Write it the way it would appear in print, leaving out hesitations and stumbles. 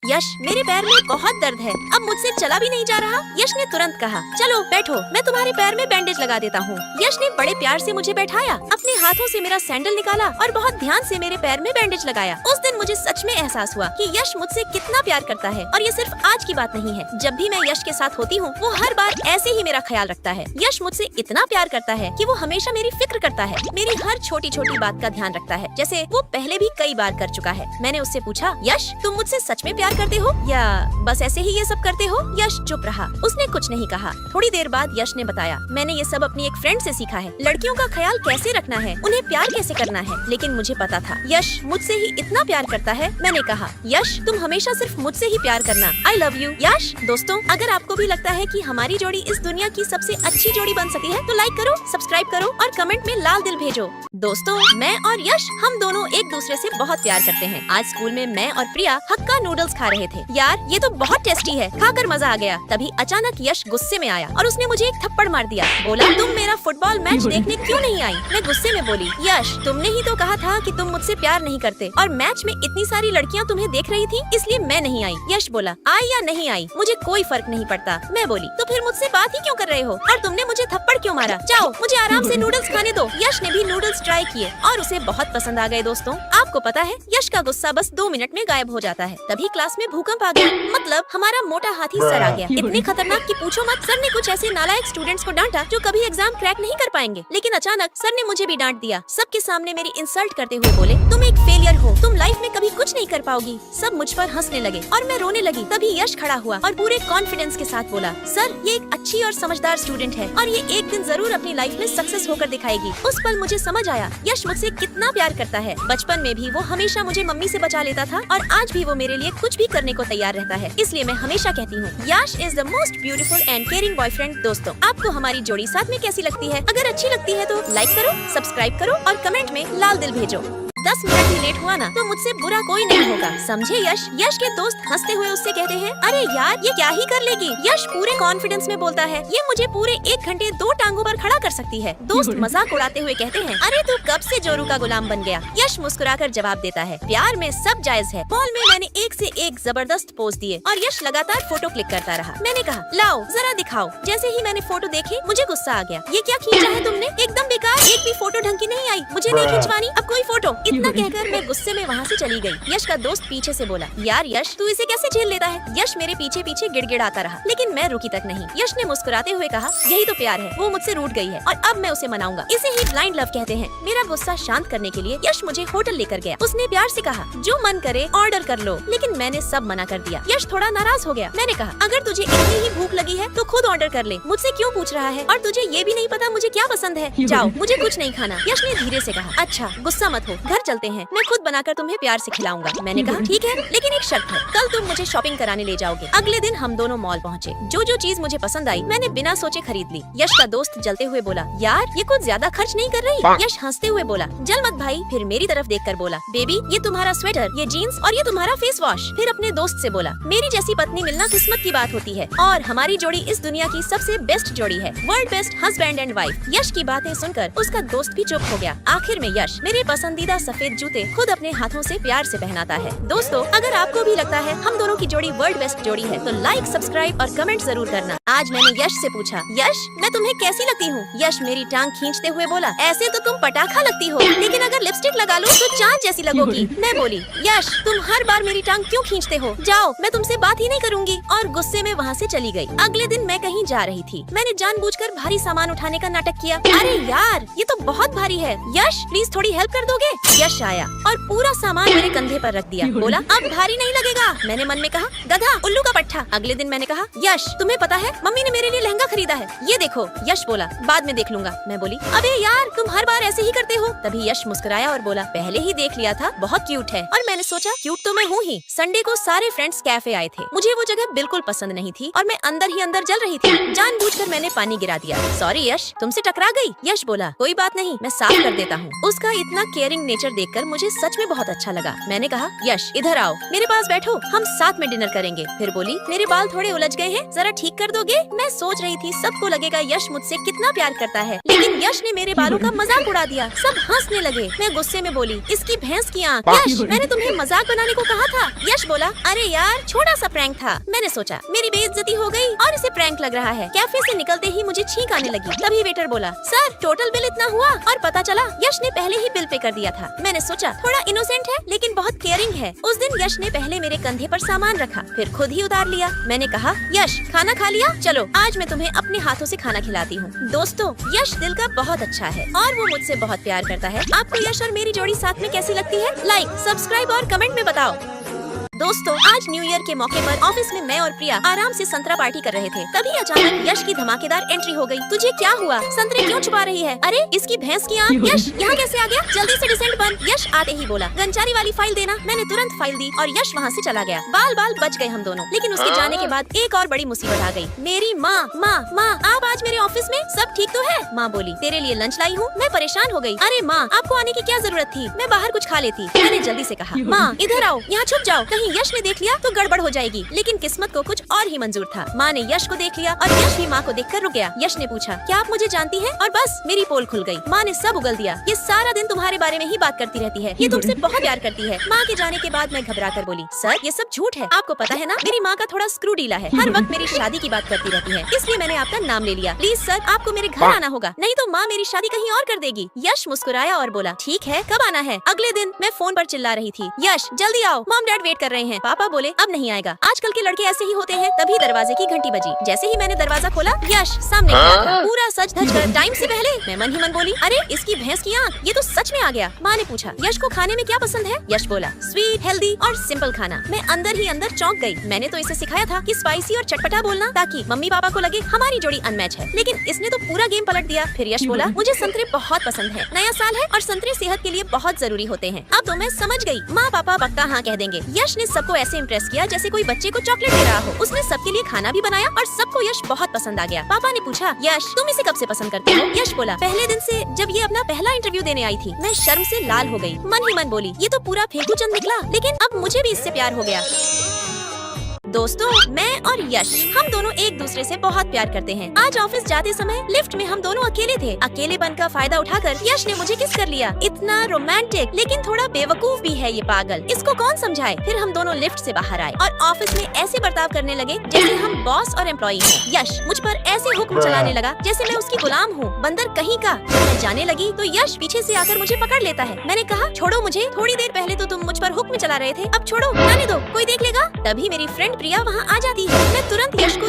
यश, मेरे पैर में बहुत दर्द है, अब मुझसे चला भी नहीं जा रहा। यश ने तुरंत कहा, चलो बैठो, मैं तुम्हारे पैर में बैंडेज लगा देता हूँ। यश ने बड़े प्यार से मुझे बैठाया, अपने हाथों से मेरा सैंडल निकाला और बहुत ध्यान से मेरे पैर में बैंडेज लगाया। उस दिन मुझे सच में एहसास हुआ कि यश मुझसे कितना प्यार करता है और ये सिर्फ आज की बात नहीं है। जब भी मैं यश के साथ होती हूँ वो हर बार ऐसे ही मेरा ख्याल रखता है। यश मुझसे इतना प्यार करता है कि वो हमेशा मेरी फिक्र करता है, मेरी हर छोटी छोटी बात का ध्यान रखता है, जैसे वो पहले भी कई बार कर चुका है। मैंने उससे पूछा, यश तुम मुझसे सच में प्यार करते हो या बस ऐसे ही ये सब करते हो? यश चुप रहा, उसने कुछ नहीं कहा। थोड़ी देर बाद यश ने बताया, मैंने ये सब अपनी एक फ्रेंड से सीखा है, लड़कियों का ख्याल कैसे रखना है, उन्हें प्यार कैसे करना है। लेकिन मुझे पता था यश मुझसे ही इतना प्यार करता है। मैंने कहा, यश तुम हमेशा सिर्फ मुझसे ही प्यार करना, आई लव यू यश। दोस्तों, अगर आपको भी लगता है कि हमारी जोड़ी इस दुनिया की सबसे अच्छी जोड़ी बन सकती है तो लाइक करो, सब्सक्राइब करो और कमेंट में लाल दिल भेजो। दोस्तों, मैं और यश हम दोनों एक दूसरे से बहुत प्यार करते हैं। आज स्कूल में मैं और प्रिया हक्का नूडल्स खा रहे थे। यार ये तो बहुत टेस्टी है, खाकर मजा आ गया। तभी अचानक यश गुस्से में आया और उसने मुझे एक थप्पड़ मार दिया। बोला, तुम मेरा फुटबॉल मैच देखने क्यों नहीं आई? मैं गुस्से में बोली, यश तुमने ही तो कहा था कि तुम मुझसे प्यार नहीं करते और मैच में इतनी सारी लड़कियां तुम्हें देख रही थी, इसलिए मैं नहीं आई। यश बोला, आई या नहीं आई मुझे कोई फर्क नहीं पड़ता। मैं बोली, तो फिर मुझसे बात ही क्यों कर रहे हो और तुमने मुझे थप्पड़ क्यों मारा? जाओ मुझे आराम से नूडल्स खाने दो। यश ने भी नूडल्स ट्राई किए और उसे बहुत पसंद आ गए। दोस्तों, आपको पता है यश का गुस्सा बस 2 मिनट में गायब हो जाता है। तभी क्लास में भूकंप आ गया, मतलब हमारा मोटा हाथी सर आ गया। इतने खतरनाक कि पूछो मत। सर ने कुछ ऐसे नालायक स्टूडेंट्स को डांटा जो कभी एग्जाम क्रैक नहीं कर पाएंगे। लेकिन अचानक सर ने मुझे भी डांट दिया। सबके सामने मेरी इंसल्ट करते हुए बोले, तुम एक फेलियर हो, तुम लाइफ में कभी कुछ नहीं कर पाओगी। सब मुझ पर हंसने लगे और मैं रोने लगी। तभी यश खड़ा हुआ और पूरे कॉन्फिडेंस के साथ बोला, सर ये एक अच्छी और समझदार स्टूडेंट है और ये एक दिन जरूर अपनी लाइफ में सक्सेस होकर दिखाएगी। उस पल मुझे समझ आया यश मुझसे कितना प्यार करता है। बचपन में भी वो हमेशा मुझे मम्मी से बचा लेता था और आज भी वो मेरे लिए कुछ भी करने को तैयार रहता है। इसलिए मैं हमेशा कहती हूँ, Yash is the most beautiful and caring boyfriend. दोस्तों, आपको हमारी जोड़ी साथ में कैसी लगती है? अगर अच्छी लगती है तो लाइक करो, सब्सक्राइब करो और कमेंट में लाल दिल भेजो। 10 मिनट ही लेट हुआ ना तो मुझसे बुरा कोई नहीं होगा, समझे यश? यश के दोस्त हंसते हुए उससे कहते हैं, अरे यार ये क्या ही कर लेगी। यश पूरे कॉन्फिडेंस में बोलता है, ये मुझे पूरे 1 घंटे 2 टांगों पर खड़ा कर सकती है। दोस्त मजाक उड़ाते हुए कहते हैं, अरे तू कब से जोरू का गुलाम बन गया? यश मुस्कुराकर जवाब देता है, प्यार में सब जायज है। मॉल में मैंने एक से एक जबरदस्त पोज दिए और यश लगातार फोटो क्लिक करता रहा। मैंने कहा, लाओ जरा दिखाओ। जैसे ही मैंने फोटो देखी मुझे गुस्सा आ गया। ये क्या खींचा है तुमने? एकदम बेकार, एक भी फोटो ढंग की नहीं आई। मुझे नहीं खिंचवानी अब कोई फोटो। इतना कहकर मैं गुस्से में वहाँ से चली गई। यश का दोस्त पीछे से बोला, यार यश तू इसे कैसे झेल लेता है? यश मेरे पीछे पीछे गिड़गिड़ाता रहा लेकिन मैं रुकी तक नहीं। यश ने मुस्कुराते हुए कहा, यही तो प्यार है, वो मुझसे रूठ गई है और अब मैं उसे मनाऊंगा। इसे ही ब्लाइंड लव कहते हैं। मेरा गुस्सा शांत करने के लिए यश मुझे होटल लेकर गया। उसने प्यार से कहा, जो मन करे ऑर्डर कर लो, लेकिन मैंने सब मना कर दिया। यश थोड़ा नाराज हो गया। मैंने कहा, अगर तुझे इतनी ही भूख लगी है तो खुद ऑर्डर कर ले, मुझसे क्यों पूछ रहा है? और तुझे ये भी नहीं पता मुझे क्या पसंद है? जाओ मुझे कुछ नहीं खाना। यश ने धीरे से कहा, अच्छा गुस्सा मत हो, घर चलते हैं, मैं खुद बनाकर तुम्हें प्यार से खिलाऊंगा। मैंने कहा, ठीक है, लेकिन एक शर्त है, कल तुम मुझे शॉपिंग कराने ले जाओगे। अगले दिन हम दोनों मॉल पहुँचे। जो जो चीज मुझे पसंद आई मैंने बिना सोचे खरीद ली। यश का दोस्त जलते हुए बोला, यार ये कुछ ज्यादा खर्च नहीं कर रही? यश हंसते हुए बोला, जल मत भाई। फिर मेरी तरफ देखकर बोला, बेबी ये तुम्हारा स्वेटर, ये जीन्स और ये तुम्हारा फेस वॉश। फिर अपने दोस्त से बोला, मेरी जैसी पत्नी मिलना किस्मत की बात होती है और हमारी जोड़ी इस दुनिया की सबसे बेस्ट जोड़ी है, world best husband and wife. Yash की बातें सुनकर उसका दोस्त भी चुप हो गया। आखिर में यश मेरे पसंदीदा सफेद जूते खुद अपने हाथों से प्यार से पहनाता है। दोस्तों, अगर आपको भी लगता है हम दोनों की जोड़ी वर्ल्ड बेस्ट जोड़ी है तो लाइक, सब्सक्राइब और कमेंट जरूर करना। आज मैंने यश से पूछा, यश मैं तुम्हें कैसी लगती हूँ? यश मेरी टांग खींचते हुए बोला, ऐसे तो तुम पटाखा लगती हो, लेकिन अगर लिपस्टिक लगा लो तो चांद जैसी लगोगी। मैं बोली, यश तुम हर बार मेरी टांग क्यों खींचते हो? जाओ, मैं तुमसे बात ही नहीं करूंगी। और गुस्से में वहाँ से चली गई। अगले दिन मैं कहीं जा रही थी। मैंने जानबूझकर भारी सामान उठाने का नाटक किया। अरे यार ये तो बहुत भारी है, यश प्लीज थोड़ी हेल्प कर दोगे? यश आया और पूरा सामान मेरे कंधे पर रख दिया। बोला, अब भारी नहीं लगेगा। मैंने मन में कहा, गधा, उल्लू का पट्टा। अगले दिन मैंने कहा, यश तुम्हें पता है मम्मी ने मेरे लिए लहंगा खरीदा है, ये देखो। यश बोला, बाद में देख लूंगा। मैं बोली, अबे यार तुम हर बार ऐसे ही करते हो। तभी यश मुस्कुराया और बोला, पहले ही देख लिया था, बहुत क्यूट है। और मैंने सोचा, क्यूट तो मैं हूँ ही। संडे को सारे फ्रेंड्स कैफे आए थे। मुझे वो जगह बिल्कुल पसंद नहीं थी और मैं अंदर ही अंदर जल रही थी। जानबूझकर मैंने पानी गिरा दिया। सॉरी यश, तुमसे टकरा गई। यश बोला, कोई बात नहीं, मैं साफ कर देता हूँ। उसका इतना केयरिंग नेचर देखकर मुझे सच में बहुत अच्छा लगा। मैंने कहा, यश इधर आओ, मेरे पास बैठो, हम साथ साथ में डिनर करेंगे। फिर बोली, मेरे बाल थोड़े उलझ गए हैं, जरा ठीक कर दोगे? मैं सोच रही थी सबको लगेगा यश मुझसे कितना प्यार करता है, लेकिन यश ने मेरे बालों का मजाक उड़ा दिया। सब हंसने लगे। मैं गुस्से में बोली, इसकी भैंस की आँख। यश, मैंने तुम्हें मजाक बनाने को कहा था। यश बोला, अरे यार छोटा सा प्रैंक था। मैंने सोचा मेरी बेइज्जती हो गई और इसे प्रैंक लग रहा है। कैफे से निकलते ही मुझे छींक आने लगी। तभी वेटर बोला, सर टोटल बिल इतना हुआ, और पता चला यश ने पहले ही बिल पे कर दिया था। मैंने सोचा थोड़ा इनोसेंट है लेकिन बहुत केयरिंग है। उस दिन यश ने पहले मेरे कंधे पर सामान रखा, फिर खुद ही उतार लिया। मैंने कहा, यश खाना खा लिया? चलो आज मैं तुम्हें अपने हाथों से खाना खिलाती हूँ। दोस्तों, यश दिल का बहुत अच्छा है और वो मुझसे बहुत प्यार करता है। आपको यश और मेरी जोड़ी साथ में कैसी लगती है? लाइक, सब्सक्राइब और कमेंट में बताओ। दोस्तों, आज न्यू ईयर के मौके पर ऑफिस में मैं और प्रिया आराम से संतरा पार्टी कर रहे थे। तभी अचानक यश की धमाकेदार एंट्री हो गई। तुझे क्या हुआ? संतरे क्यों छुपा रही है? अरे इसकी भैंस की आँख। यश यहाँ कैसे आ गया? जल्दी से डिसेंट बन। यश आते ही बोला, गंचारी वाली फाइल देना। मैंने तुरंत फाइल दी और यश वहाँ से चला गया। बाल बाल बच गए हम दोनों। लेकिन उसके जाने के बाद एक और बड़ी मुसीबत आ गई। मेरी माँ। माँ आप आज मेरे ऑफिस में? सब ठीक तो है? माँ बोली, तेरे लिए लंच लाई हूँ। मैं परेशान हो गई। अरे माँ, आपको आने की क्या जरूरत थी? मैं बाहर कुछ खा लेती। मैंने जल्दी से कहा, माँ इधर आओ, यहाँ छुप जाओ, कहीं यश ने देख लिया तो गड़बड़ हो जाएगी। लेकिन किस्मत को कुछ और ही मंजूर था। माँ ने यश को देख लिया और यश भी माँ को देखकर रुक गया। यश ने पूछा, क्या आप मुझे जानती हैं? और बस मेरी पोल खुल गई। माँ ने सब उगल दिया। ये सारा दिन तुम्हारे बारे में ही बात करती रहती है, ये तुमसे बहुत प्यार करती है। माँ के जाने के बाद मैं घबरा कर बोली, सर ये सब झूठ है। आपको पता है ना, मेरी माँ का थोड़ा स्क्रू ढीला है, हर वक्त मेरी शादी की बात करती रहती है, इसलिए मैंने आपका नाम ले लिया। प्लीज सर, आपको मेरे घर आना होगा, नहीं तो माँ मेरी शादी कहीं और कर देगी। यश मुस्कुराया और बोला, ठीक है, कब आना है? अगले दिन। मैं फोन पर चिल्ला रही थी, यश जल्दी आओ, मॉम डैड वेट कर रहे हैं। पापा बोले, अब नहीं आएगा, आजकल के लड़के ऐसे ही होते हैं। तभी दरवाजे की घंटी बजी। जैसे ही मैंने दरवाजा खोला, यश सामने खड़ा था, पूरा सज धज कर। टाइम से पहले। मैं मन ही मन बोली, अरे इसकी भैंस की आँख, ये तो सच में आ गया। माँ ने पूछा, यश को खाने में क्या पसंद है? यश बोला, स्वीट, हेल्दी और सिंपल खाना। मैं अंदर ही अंदर चौंक गई। मैंने तो इसे सिखाया था कि स्पाइसी और चटपटा बोलना, ताकि मम्मी पापा को लगे हमारी जोड़ी अनमैच है, लेकिन इसने तो पूरा गेम पलट दिया। फिर यश बोला, मुझे संतरे बहुत पसंद है, नया साल है और संतरे सेहत के लिए बहुत जरूरी होते हैं। अब तो मैं समझ गई, माँ पापा पक्का हाँ कह देंगे। यश ने सबको ऐसे इम्प्रेस किया जैसे कोई बच्चे को चॉकलेट दे रहा हो। उसने सबके लिए खाना भी बनाया और सबको यश बहुत पसंद आ गया। पापा ने पूछा, यश तुम इसे कब से पसंद करते हो? यश बोला, पहले दिन से, जब ये अपना पहला इंटरव्यू देने आई थी। मैं शर्म से लाल हो गई। मन ही मन बोली, ये तो पूरा फेंकू चंद निकला, लेकिन अब मुझे भी इससे प्यार हो गया। दोस्तों, मैं और यश, हम दोनों एक दूसरे से बहुत प्यार करते हैं। आज ऑफिस जाते समय लिफ्ट में हम दोनों अकेले थे। अकेलेपन का फायदा उठाकर यश ने मुझे किस कर लिया। इतना रोमांटिक, लेकिन थोड़ा बेवकूफ भी है ये पागल, इसको कौन समझाए। फिर हम दोनों लिफ्ट से बाहर आए और ऑफिस में ऐसे बर्ताव करने लगे जैसे हम बॉस और एम्प्लॉई हैं। यश मुझ पर ऐसे हुक्म चलाने लगा जैसे मैं उसकी गुलाम हूँ, बंदर कहीं का। जब मैं जाने लगी तो यश पीछे से आकर मुझे पकड़ लेता है। मैंने कहा, छोड़ो मुझे, थोड़ी देर पहले तो तुम मुझ पर हुक्म चला रहे थे, अब छोड़ो, जाने दो, कोई देख लेगा। तभी मेरी फ्रेंड प्रिया वहाँ आ जाती है। मैं तुरंत यश को